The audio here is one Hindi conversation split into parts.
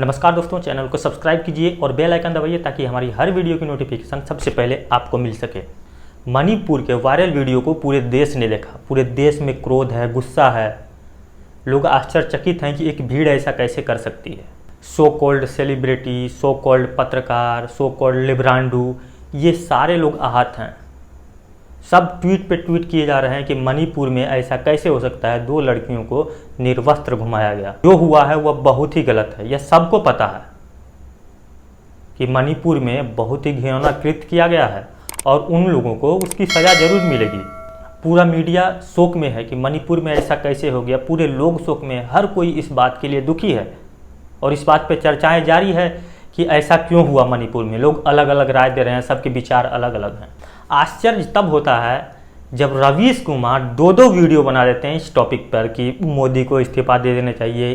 नमस्कार दोस्तों, चैनल को सब्सक्राइब कीजिए और बेल आइकन दबाइए ताकि हमारी हर वीडियो की नोटिफिकेशन सबसे पहले आपको मिल सके। मणिपुर के वायरल वीडियो को पूरे देश ने देखा। पूरे देश में क्रोध है, गुस्सा है। लोग आश्चर्यचकित हैं कि एक भीड़ ऐसा कैसे कर सकती है। So called celebrity, so called पत्रकार, सो कॉल्ड लिब्रांडू, ये सारे लोग आहत हैं। सब ट्वीट पे ट्वीट किए जा रहे हैं कि मणिपुर में ऐसा कैसे हो सकता है, 2 लड़कियों को निर्वस्त्र घुमाया गया। जो हुआ है वह बहुत ही गलत है। यह सबको पता है कि मणिपुर में बहुत ही घिनौना कृत्य किया गया है और उन लोगों को उसकी सज़ा जरूर मिलेगी। पूरा मीडिया शोक में है कि मणिपुर में ऐसा कैसे हो गया। पूरे लोग शोक में, हर कोई इस बात के लिए दुखी है और इस बात पर चर्चाएं जारी है कि ऐसा क्यों हुआ मणिपुर में। लोग अलग अलग राय दे रहे हैं, सबके विचार अलग अलग हैं। आश्चर्य तब होता है जब रवीश कुमार 2 वीडियो बना देते हैं इस टॉपिक पर कि मोदी को इस्तीफा दे देना चाहिए,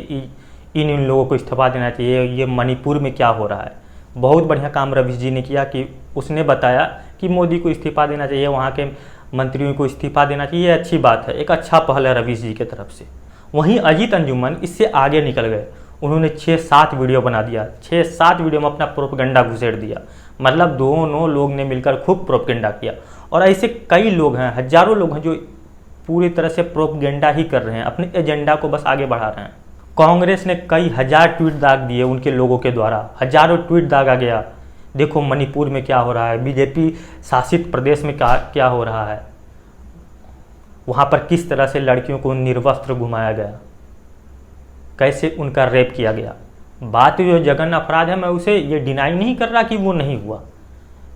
इन लोगों को इस्तीफा देना चाहिए, ये मणिपुर में क्या हो रहा है। बहुत बढ़िया काम रवीश जी ने किया कि उसने बताया कि मोदी को इस्तीफा देना चाहिए, वहाँ के मंत्रियों को इस्तीफा देना चाहिए। अच्छी बात है, एक अच्छा पहल है रवीश जी की तरफ से। वहीं अजीत अंजुमन इससे आगे निकल गए। उन्होंने 6-7 वीडियो बना दिया। 6-7 वीडियो में अपना प्रोपेगेंडा घुसेड़ दिया। मतलब दोनों लोग ने मिलकर खूब प्रोपेगेंडा किया और ऐसे कई लोग हैं, हजारों लोग हैं जो पूरी तरह से प्रोपेगेंडा ही कर रहे हैं, अपने एजेंडा को बस आगे बढ़ा रहे हैं। कांग्रेस ने कई हजार ट्वीट दाग दिए उनके लोगों के द्वारा, हजारों ट्वीट दागा गया। देखो मणिपुर में क्या हो रहा है, बीजेपी शासित प्रदेश में क्या हो रहा है, वहाँ पर किस तरह से लड़कियों को निर्वस्त्र घुमाया गया, कैसे उनका रेप किया गया। बात जो जघन्य अपराध है, मैं उसे ये डिनाई नहीं कर रहा कि वो नहीं हुआ,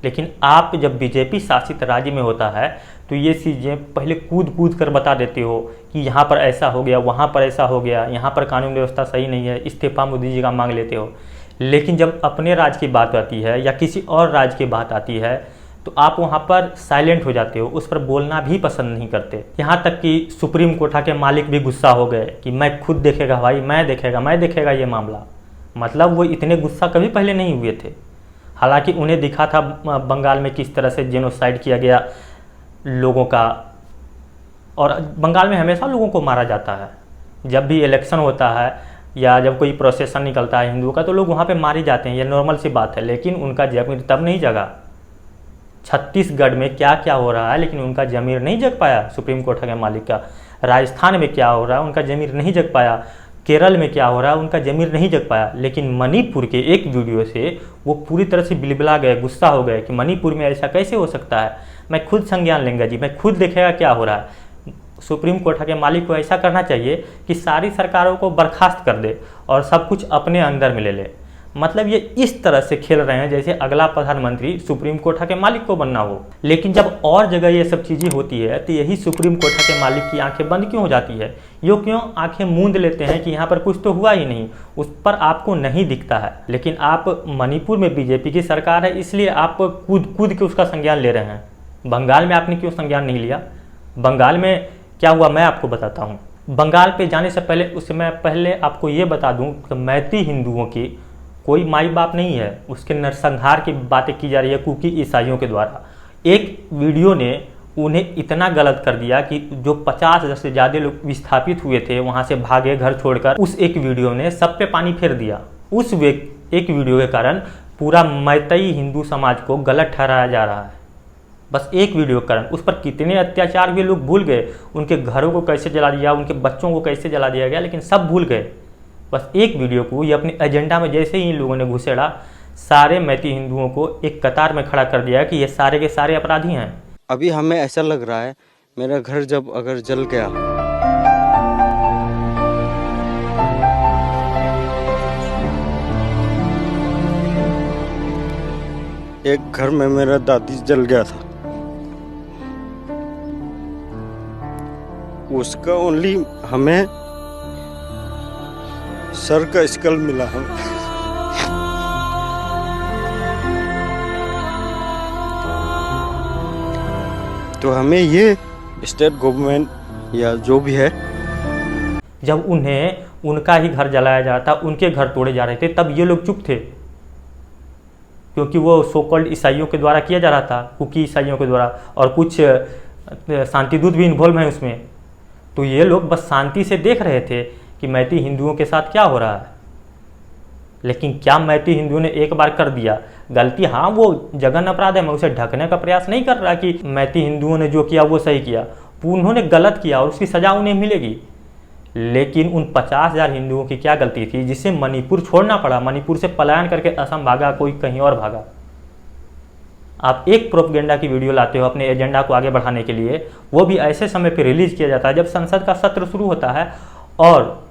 लेकिन आप जब बीजेपी शासित राज्य में होता है तो ये चीज़ें पहले कूद कूद कर बता देते हो कि यहाँ पर ऐसा हो गया, वहाँ पर ऐसा हो गया, यहाँ पर कानून व्यवस्था सही नहीं है, इस्तीफा मोदी जी का मांग लेते हो। लेकिन जब अपने राज्य की बात आती है या किसी और राज्य की बात आती है तो आप वहाँ पर साइलेंट हो जाते हो, उस पर बोलना भी पसंद नहीं करते। यहाँ तक कि सुप्रीम कोर्ट के मालिक भी गुस्सा हो गए कि मैं खुद देखेगा भाई, मैं देखेगा ये मामला। मतलब वो इतने गुस्सा कभी पहले नहीं हुए थे। हालांकि उन्हें दिखा था बंगाल में किस तरह से जेनोसाइड किया गया लोगों का, और बंगाल में हमेशा लोगों को मारा जाता है। जब भी इलेक्शन होता है या जब कोई प्रोसेसन निकलता है हिंदुओं का तो लोग वहाँ पे मारे जाते हैं, ये नॉर्मल सी बात है। लेकिन उनका जमीर तब नहीं जगा। छत्तीसगढ़ में क्या क्या हो रहा है लेकिन उनका जमीर नहीं जग पाया सुप्रीम कोर्ट के मालिक का। राजस्थान में क्या हो रहा है उनका जमीर नहीं जग पाया। केरल में क्या हो रहा है उनका जमीर नहीं जग पाया। लेकिन मणिपुर के एक वीडियो से वो पूरी तरह से बिलबिला गए, गुस्सा हो गए कि मणिपुर में ऐसा कैसे हो सकता है, मैं खुद संज्ञान लेंगे जी, मैं खुद देखेगा क्या हो रहा है। सुप्रीम कोर्ट के मालिक को ऐसा करना चाहिए कि सारी सरकारों को बर्खास्त कर दे और सब कुछ अपने अंदर में ले ले। मतलब ये इस तरह से खेल रहे हैं जैसे अगला प्रधानमंत्री सुप्रीम कोर्ट के मालिक को बनना हो। लेकिन जब और जगह ये सब चीज़ें होती है तो यही सुप्रीम कोर्ट के मालिक की आंखें बंद क्यों हो जाती है, यो क्यों आंखें मूंद लेते हैं कि यहाँ पर कुछ तो हुआ ही नहीं, उस पर आपको नहीं दिखता है। लेकिन आप मणिपुर में बीजेपी की सरकार है इसलिए आप कूद कूद के उसका संज्ञान ले रहे हैं। बंगाल में आपने क्यों संज्ञान नहीं लिया? बंगाल में क्या हुआ मैं आपको बताता हूँ। बंगाल पे जाने से पहले उससे मैं पहले आपको ये बता दूँ कि मैती हिंदुओं की कोई माई बाप नहीं है, उसके नरसंहार की बातें की जा रही है कुकी ईसाइयों के द्वारा। एक वीडियो ने उन्हें इतना गलत कर दिया कि जो 50,000 से ज़्यादा लोग विस्थापित हुए थे वहाँ से भागे घर छोड़कर, उस एक वीडियो ने सब पे पानी फेर दिया। उस एक वीडियो के कारण पूरा मैतई हिंदू समाज को गलत ठहराया जा रहा है। बस एक वीडियो के कारण उस पर कितने अत्याचार हुए लोग भूल गए। उनके घरों को कैसे जला दिया, उनके बच्चों को कैसे जला दिया गया, लेकिन सब भूल गए। बस एक वीडियो को ये अपने एजेंडा में जैसे ही इन लोगों ने घुसेड़ा, सारे मैती हिंदुओं को एक कतार में खड़ा कर दिया कि ये सारे के सारे अपराधी हैं। अभी हमें ऐसा लग रहा है मेरा घर जब अगर जल गया, एक घर में मेरा दादी जल गया था, उसका ओनली हमें सर का स्कल मिला है। तो हमें ये स्टेट गवर्नमेंट या जो भी है, जब उन्हें उनका ही घर जलाया जा रहा था, उनके घर तोड़े जा रहे थे, तब ये लोग चुप थे क्योंकि वो सो कॉल्ड ईसाइयों के द्वारा किया जा रहा था, कुकी ईसाइयों के द्वारा, और कुछ शांतिदूत भी इन्वॉल्व हैं उसमें। तो ये लोग बस शांति से देख रहे थे कि मैती हिंदुओं के साथ क्या हो रहा है। लेकिन क्या मैती हिंदुओं ने एक बार कर दिया गलती, हाँ वो जघन्य अपराध है, मैं उसे ढकने का प्रयास नहीं कर रहा कि मैती हिंदुओं ने जो किया वो सही किया, उन्होंने गलत किया और उसकी सजा उन्हें मिलेगी। लेकिन उन 50,000 हिंदुओं की क्या गलती थी जिसे मणिपुर छोड़ना पड़ा, मणिपुर से पलायन करके असम भागा, कोई कहीं और भागा। आप एक प्रोपेगेंडा की वीडियो लाते हो अपने एजेंडा को आगे बढ़ाने के लिए, वो भी ऐसे समय पर रिलीज किया जाता है जब संसद का सत्र शुरू होता है, और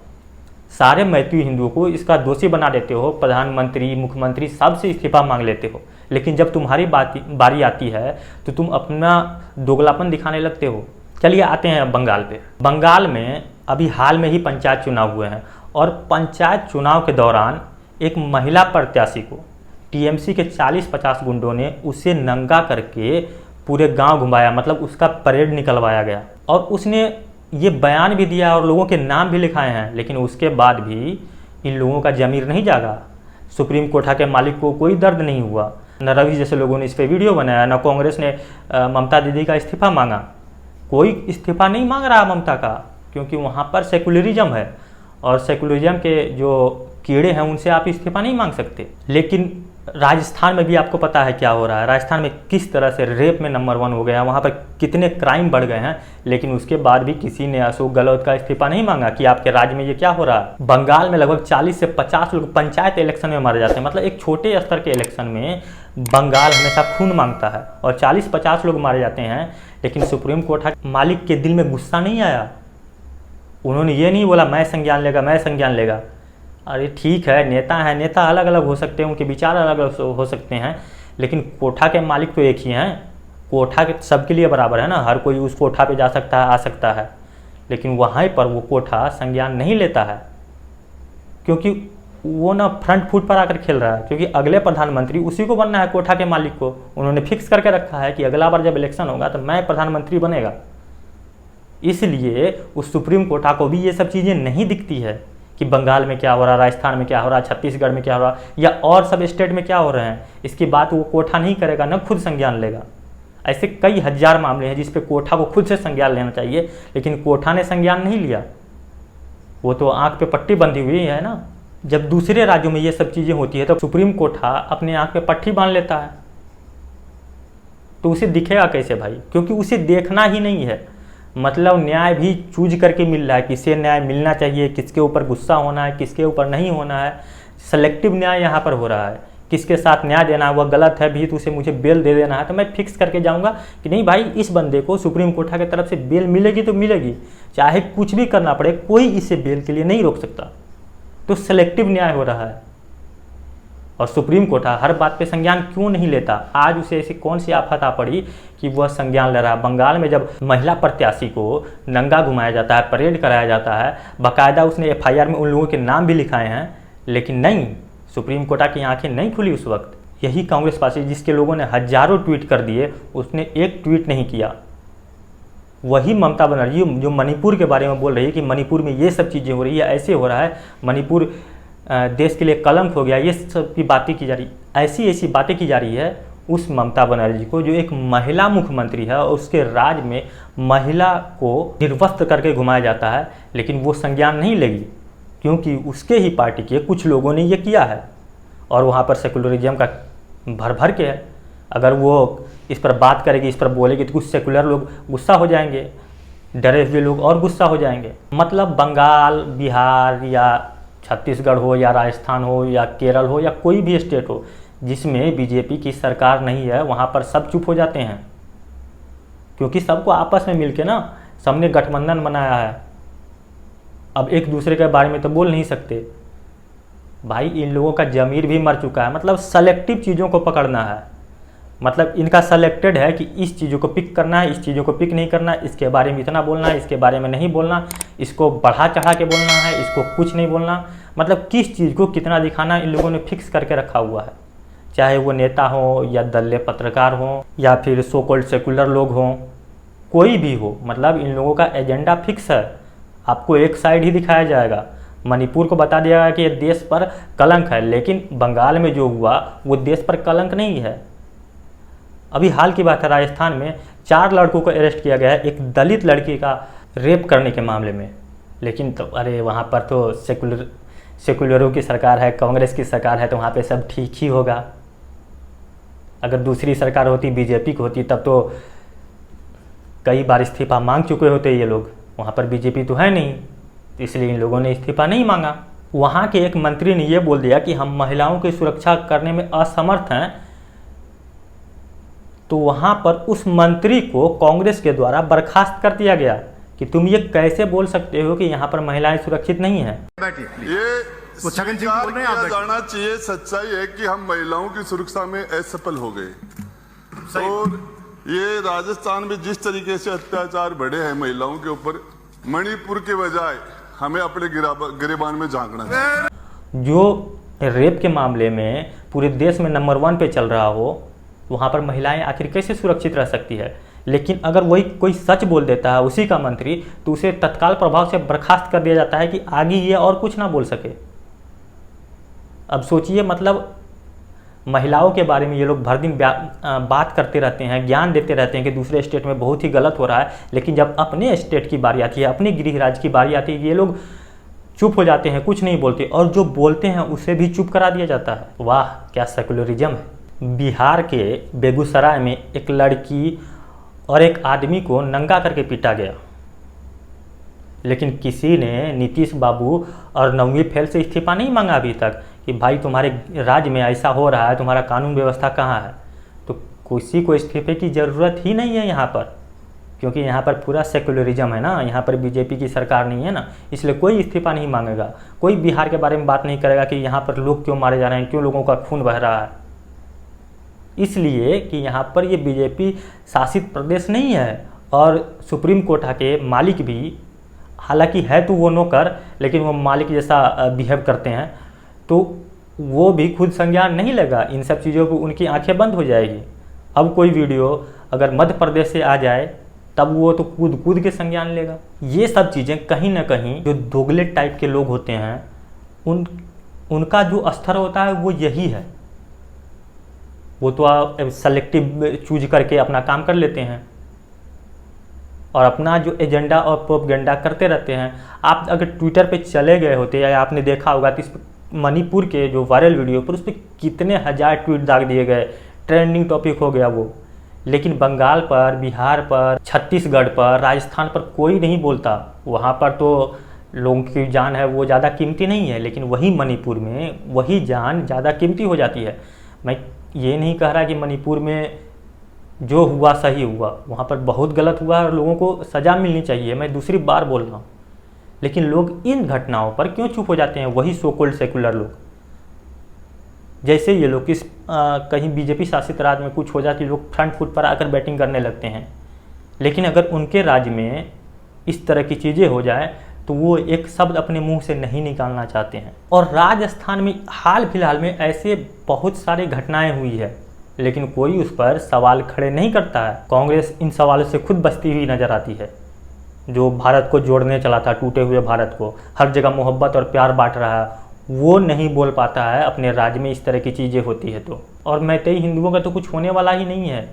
सारे मैती हिंदुओं को इसका दोषी बना देते हो, प्रधानमंत्री मुख्यमंत्री सबसे इस्तीफा मांग लेते हो। लेकिन जब तुम्हारी बारी आती है तो तुम अपना दोगलापन दिखाने लगते हो। चलिए आते हैं बंगाल पे। बंगाल में अभी हाल में ही पंचायत चुनाव हुए हैं, और पंचायत चुनाव के दौरान एक महिला प्रत्याशी को टीएमसी के 40-50 गुंडों ने उसे नंगा करके पूरे गांव घुमाया, मतलब उसका परेड निकलवाया गया, और उसने ये बयान भी दिया और लोगों के नाम भी लिखाए हैं। लेकिन उसके बाद भी इन लोगों का जमीर नहीं जागा। सुप्रीम कोर्ट के मालिक को कोई दर्द नहीं हुआ, न रवि जैसे लोगों ने इस पर वीडियो बनाया, न कांग्रेस ने ममता दीदी का इस्तीफा मांगा। कोई इस्तीफा नहीं मांग रहा ममता का, क्योंकि वहाँ पर सेकुलरिज्म है, और सेकुलरिज्म के जो कीड़े हैं उनसे आप इस्तीफा नहीं मांग सकते। लेकिन राजस्थान में भी आपको पता है क्या हो रहा है, राजस्थान में किस तरह से रेप में नंबर 1 हो गया, वहाँ पर कितने क्राइम बढ़ गए हैं। लेकिन उसके बाद भी किसी ने अशोक गहलोत का इस्तीफा नहीं मांगा कि आपके राज्य में ये क्या हो रहा है। बंगाल में लगभग 40 से 50 लोग पंचायत इलेक्शन में मारे जाते हैं, मतलब एक छोटे स्तर के इलेक्शन में बंगाल हमेशा खून मांगता है और 40-50 लोग मारे जाते हैं। लेकिन सुप्रीम कोर्ट मालिक के दिल में गुस्सा नहीं आया, उन्होंने ये नहीं बोला मैं संज्ञान लेगा, मैं संज्ञान लेगा। अरे ठीक है, नेता है, नेता अलग अलग हो सकते हैं, उनके विचार अलग अलग हो सकते हैं, लेकिन कोठा के मालिक तो एक ही हैं। कोठा के सबके लिए बराबर है ना, हर कोई उस कोठा पे जा सकता है, आ सकता है। लेकिन वहाँ पर वो कोठा संज्ञान नहीं लेता है, क्योंकि वो ना फ्रंट फुट पर आकर खेल रहा है, क्योंकि अगले प्रधानमंत्री उसी को बनना है, कोठा के मालिक को। उन्होंने फिक्स करके रखा है कि अगला बार जब इलेक्शन होगा तो मैं प्रधानमंत्री बनेगा। इसलिए उस सुप्रीम कोर्ट को भी ये सब चीज़ें नहीं दिखती है कि बंगाल में क्या हो रहा है, राजस्थान में क्या हो रहा है, छत्तीसगढ़ में क्या हो रहा है, या और सब स्टेट में क्या हो रहे हैं। इसकी बात वो कोठा नहीं करेगा, न खुद संज्ञान लेगा। ऐसे कई हजार मामले हैं जिस पे कोठा को खुद से संज्ञान लेना चाहिए, लेकिन कोठा ने संज्ञान नहीं लिया। वो तो आंख पे पट्टी बंधी हुई है ना। जब दूसरे राज्यों में ये सब चीज़ें होती है तो सुप्रीम कोठा अपने आंख पे पट्टी बांध लेता है, तो उसे दिखेगा कैसे भाई? क्योंकि उसे देखना ही नहीं है। मतलब न्याय भी चूज करके मिल रहा है, किसे न्याय मिलना चाहिए, किसके ऊपर गुस्सा होना है, किसके ऊपर नहीं होना है। सेलेक्टिव न्याय यहाँ पर हो रहा है, किसके साथ न्याय देना है, वह गलत है भी तो उसे मुझे बेल दे देना है, तो मैं फिक्स करके जाऊँगा कि नहीं भाई इस बंदे को सुप्रीम कोर्ट की तरफ से बेल मिलेगी तो मिलेगी, चाहे कुछ भी करना पड़े, कोई इसे बेल के लिए नहीं रोक सकता। तो सेलेक्टिव न्याय हो रहा है। और सुप्रीम कोर्ट हर बात पे संज्ञान क्यों नहीं लेता? आज उसे ऐसी कौन सी आफत आ पड़ी कि वह संज्ञान ले रहा है? बंगाल में जब महिला प्रत्याशी को नंगा घुमाया जाता है, परेड कराया जाता है, बाकायदा उसने एफआईआर में उन लोगों के नाम भी लिखाए हैं, लेकिन नहीं, सुप्रीम कोर्ट की आंखें नहीं खुली उस वक्त। यही कांग्रेस पार्टी जिसके लोगों ने हजारों ट्वीट कर दिए, उसने एक ट्वीट नहीं किया। वही ममता बनर्जी जो मणिपुर के बारे में बोल रही है कि मणिपुर में ये सब चीज़ें हो रही है, ऐसे हो रहा है, मणिपुर देश के लिए कलंक हो गया, ये सब की बातें की जा रही, ऐसी बातें की जा रही है उस ममता बनर्जी को, जो एक महिला मुख्यमंत्री है और उसके राज्य में महिला को निर्वस्त्र करके घुमाया जाता है, लेकिन वो संज्ञान नहीं लेगी क्योंकि उसके ही पार्टी के कुछ लोगों ने ये किया है। और वहाँ पर सेकुलरिज्म का भर के है। अगर वो इस पर बात करेगी, इस पर बोलेगी, तो कुछ सेकुलर लोग गुस्सा हो जाएंगे, डरे हुए लोग और गुस्सा हो जाएंगे। मतलब बंगाल, बिहार या छत्तीसगढ़ हो या राजस्थान हो या केरल हो या कोई भी स्टेट हो जिसमें बीजेपी की सरकार नहीं है, वहाँ पर सब चुप हो जाते हैं, क्योंकि सबको आपस में मिलके ना सबने गठबंधन बनाया है। अब एक दूसरे के बारे में तो बोल नहीं सकते भाई, इन लोगों का जमीर भी मर चुका है। मतलब सेलेक्टिव चीज़ों को पकड़ना है, मतलब इनका सेलेक्टेड है कि इस चीज़ों को पिक करना है, इस चीज़ों को पिक नहीं करना, इसके बारे में इतना बोलना है, इसके बारे में नहीं बोलना, इसको बढ़ा चढ़ा के बोलना है, इसको कुछ नहीं बोलना। मतलब किस चीज़ को कितना दिखाना इन लोगों ने फिक्स करके रखा हुआ है, चाहे वो नेता हो या दल्ले पत्रकार हो या फिर सो कॉल्ड सेकुलर लोग हों, कोई भी हो। मतलब इन लोगों का एजेंडा फिक्स है, आपको एक साइड ही दिखाया जाएगा। मणिपुर को बता दिया गया कि ये देश पर कलंक है, लेकिन बंगाल में जो हुआ वो देश पर कलंक नहीं है। अभी हाल की बात है, राजस्थान में 4 लड़कों को अरेस्ट किया गया है एक दलित लड़की का रेप करने के मामले में। लेकिन तो अरे वहाँ पर तो सेकुलरों की सरकार है, कांग्रेस की सरकार है, तो वहाँ पे सब ठीक ही होगा। अगर दूसरी सरकार होती, बीजेपी की होती, तब तो कई बार इस्तीफा मांग चुके होते ये लोग। वहाँ पर बीजेपी तो है नहीं, इसलिए इन लोगों ने इस्तीफा नहीं मांगा। वहाँ के एक मंत्री ने ये बोल दिया कि हम महिलाओं की सुरक्षा करने में असमर्थ हैं, तो वहाँ पर उस मंत्री को कांग्रेस के द्वारा बर्खास्त कर दिया गया कि तुम ये कैसे बोल सकते हो कि यहाँ पर महिलाएं सुरक्षित नहीं हैं। ये स्वीकार किया जाना चाहिए। सच्चाई है कि हम महिलाओं की सुरक्षा में असफल हो गए और ये राजस्थान में जिस तरीके से अत्याचार बढ़े हैं महिलाओं के ऊपर, मणिपुर के बजाय हमें अपने गिरेबान में झांकना है। जो रेप के मामले में पूरे देश में नंबर 1 पे चल रहा हो, वहाँ पर महिलाएं आखिर कैसे सुरक्षित रह सकती है? लेकिन अगर वही कोई सच बोल देता है उसी का मंत्री, तो उसे तत्काल प्रभाव से बर्खास्त कर दिया जाता है कि आगे ये और कुछ ना बोल सके। अब सोचिए, मतलब महिलाओं के बारे में ये लोग भर दिन बात करते रहते हैं, ज्ञान देते रहते हैं कि दूसरे स्टेट में बहुत ही गलत हो रहा है, लेकिन जब अपने स्टेट की बारी आती है, अपने गृह राज्य की बारी आती है, ये लोग चुप हो जाते हैं, कुछ नहीं बोलते, और जो बोलते हैं उसे भी चुप करा दिया जाता है। वाह, क्या सेकुलरिज्म है। बिहार के बेगूसराय में एक लड़की और एक आदमी को नंगा करके पीटा गया, लेकिन किसी ने नीतीश बाबू और 9वीं फेल से इस्तीफा नहीं मांगा अभी तक कि भाई तुम्हारे राज्य में ऐसा हो रहा है, तुम्हारा कानून व्यवस्था कहाँ है। तो किसी को इस्तीफे की ज़रूरत ही नहीं है यहाँ पर, क्योंकि यहाँ पर पूरा सेकुलरिज्म है ना, यहाँ पर बीजेपी की सरकार नहीं है ना, इसलिए कोई इस्तीफा नहीं मांगेगा। कोई बिहार के बारे में बात नहीं करेगा कि यहाँ पर लोग क्यों मारे जा रहे हैं, क्यों लोगों का खून बह रहा है। इसलिए कि यहाँ पर ये बीजेपी शासित प्रदेश नहीं है, और सुप्रीम कोर्ट के मालिक भी, हालांकि है तो वो नौकर, लेकिन वो मालिक जैसा बिहेव करते हैं, तो वो भी खुद संज्ञान नहीं लेगा। इन सब चीज़ों को उनकी आंखें बंद हो जाएगी। अब कोई वीडियो अगर मध्य प्रदेश से आ जाए, तब वो तो कूद कूद के संज्ञान लेगा। ये सब चीज़ें कहीं ना कहीं जो दोगले टाइप के लोग होते हैं, उनका जो स्तर होता है वो यही है। वो तो सेलेक्टिव चूज करके अपना काम कर लेते हैं और अपना जो एजेंडा और प्रोपेगेंडा करते रहते हैं। आप अगर ट्विटर पे चले गए होते या आपने देखा होगा तो इस मणिपुर के जो वायरल वीडियो पर उस पर कितने हज़ार ट्वीट दाग दिए गए, ट्रेंडिंग टॉपिक हो गया वो। लेकिन बंगाल पर, बिहार पर, छत्तीसगढ़ पर, राजस्थान पर कोई नहीं बोलता। वहाँ पर तो लोगों की जान है वो ज़्यादा कीमती नहीं है, लेकिन वही मणिपुर में वही जान ज़्यादा कीमती हो जाती है। मैं ये नहीं कह रहा कि मणिपुर में जो हुआ सही हुआ, वहाँ पर बहुत गलत हुआ और लोगों को सज़ा मिलनी चाहिए, मैं दूसरी बार बोल रहा हूँ। लेकिन लोग इन घटनाओं पर क्यों चुप हो जाते हैं? वही सो कॉल्ड सेकुलर लोग, जैसे ये लोग कहीं बीजेपी शासित राज्य में कुछ हो जाती, लोग फ्रंट फुट पर आकर बैटिंग करने लगते हैं। लेकिन अगर उनके राज्य में इस तरह की चीज़ें हो जाए तो वो एक शब्द अपने मुंह से नहीं निकालना चाहते हैं। और राजस्थान में हाल फिलहाल में ऐसे बहुत सारी घटनाएं हुई है, लेकिन कोई उस पर सवाल खड़े नहीं करता है। कांग्रेस इन सवालों से खुद बचती हुई नजर आती है। जो भारत को जोड़ने चला था, टूटे हुए भारत को, हर जगह मोहब्बत और प्यार बांट रहा है, वो नहीं बोल पाता है अपने राज्य में इस तरह की चीज़ें होती है तो। और मैतेई हिंदुओं का तो कुछ होने वाला ही नहीं है,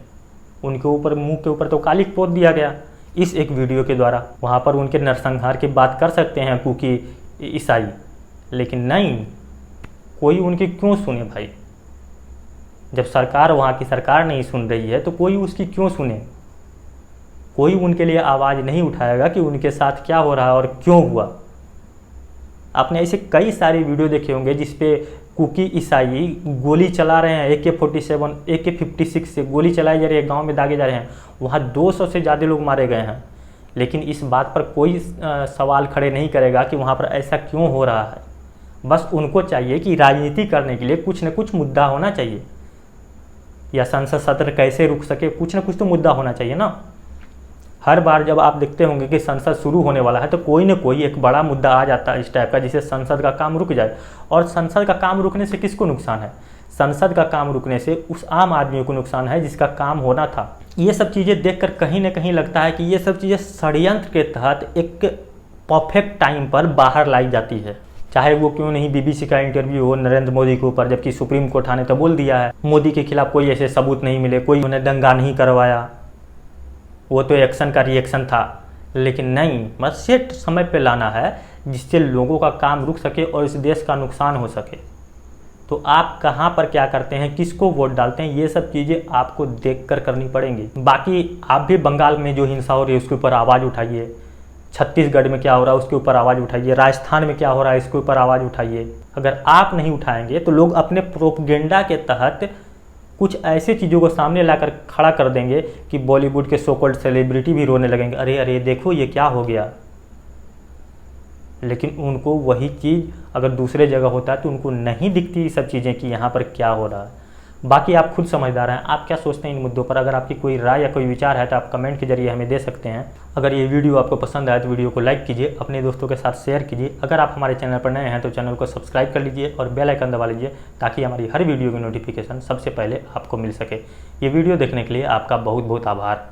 उनके ऊपर मुंह के ऊपर तो कालिक पोत दिया गया इस एक वीडियो के द्वारा। वहाँ पर उनके नरसंहार की बात कर सकते हैं कुकी ईसाई, लेकिन नहीं, कोई उनकी क्यों सुने भाई? जब सरकार, वहाँ की सरकार नहीं सुन रही है तो कोई उसकी क्यों सुने? कोई उनके लिए आवाज़ नहीं उठाएगा कि उनके साथ क्या हो रहा है और क्यों हुआ। आपने ऐसे कई सारे वीडियो देखे होंगे जिसपे कुकी ईसाई गोली चला रहे हैं, AK-47, AK-56 से गोली चलाई जा रही है, गांव में दागे जा रहे हैं, वहाँ 200 से ज़्यादा लोग मारे गए हैं। लेकिन इस बात पर कोई सवाल खड़े नहीं करेगा कि वहाँ पर ऐसा क्यों हो रहा है। बस उनको चाहिए कि राजनीति करने के लिए कुछ न कुछ मुद्दा होना चाहिए, या संसद सत्र कैसे रुक सके, कुछ न कुछ तो मुद्दा होना चाहिए ना। हर बार जब आप देखते होंगे कि संसद शुरू होने वाला है तो कोई न कोई एक बड़ा मुद्दा आ जाता है इस टाइप का, जिससे संसद का काम रुक जाए। और संसद का काम रुकने से किसको नुकसान है? संसद का काम रुकने से उस आम आदमी को नुकसान है जिसका काम होना था। ये सब चीज़ें देखकर कहीं ना कहीं लगता है कि ये सब चीज़ें षड्यंत्र के तहत एक परफेक्ट टाइम पर बाहर लाई जाती है। चाहे वो क्यों नहीं BBC का इंटरव्यू हो नरेंद्र मोदी के ऊपर, जबकि सुप्रीम कोर्ट ने तो बोल दिया है मोदी के खिलाफ कोई ऐसे सबूत नहीं मिले, कोई उन्हें दंगा नहीं करवाया, वो तो एक्शन का रिएक्शन था। लेकिन नहीं, बस ये समय पे लाना है जिससे लोगों का काम रुक सके और इस देश का नुकसान हो सके। तो आप कहाँ पर क्या करते हैं, किसको वोट डालते हैं, ये सब चीज़ें आपको देखकर करनी पड़ेंगी। बाकी आप भी बंगाल में जो हिंसा हो रही है उसके ऊपर आवाज़ उठाइए, छत्तीसगढ़ में क्या हो रहा है उसके ऊपर आवाज़ उठाइए, राजस्थान में क्या हो रहा है इसके ऊपर आवाज़ उठाइए। अगर आप नहीं उठाएंगे तो लोग अपने प्रोपगेंडा के तहत कुछ ऐसे चीज़ों को सामने लाकर खड़ा कर देंगे कि बॉलीवुड के सो कॉल्ड सेलिब्रिटी भी रोने लगेंगे, अरे अरे देखो ये क्या हो गया। लेकिन उनको वही चीज़ अगर दूसरे जगह होता है तो उनको नहीं दिखती ये सब चीज़ें कि यहाँ पर क्या हो रहा है। बाकी आप खुद समझदार हैं, आप क्या सोचते हैं इन मुद्दों पर। अगर आपकी कोई राय या कोई विचार है तो आप कमेंट के जरिए हमें दे सकते हैं। अगर ये वीडियो आपको पसंद आए तो वीडियो को लाइक कीजिए, अपने दोस्तों के साथ शेयर कीजिए। अगर आप हमारे चैनल पर नए हैं तो चैनल को सब्सक्राइब कर लीजिए और बेल आइकन दबा लीजिए ताकि हमारी हर वीडियो की नोटिफिकेशन सबसे पहले आपको मिल सके। ये वीडियो देखने के लिए आपका बहुत बहुत आभार।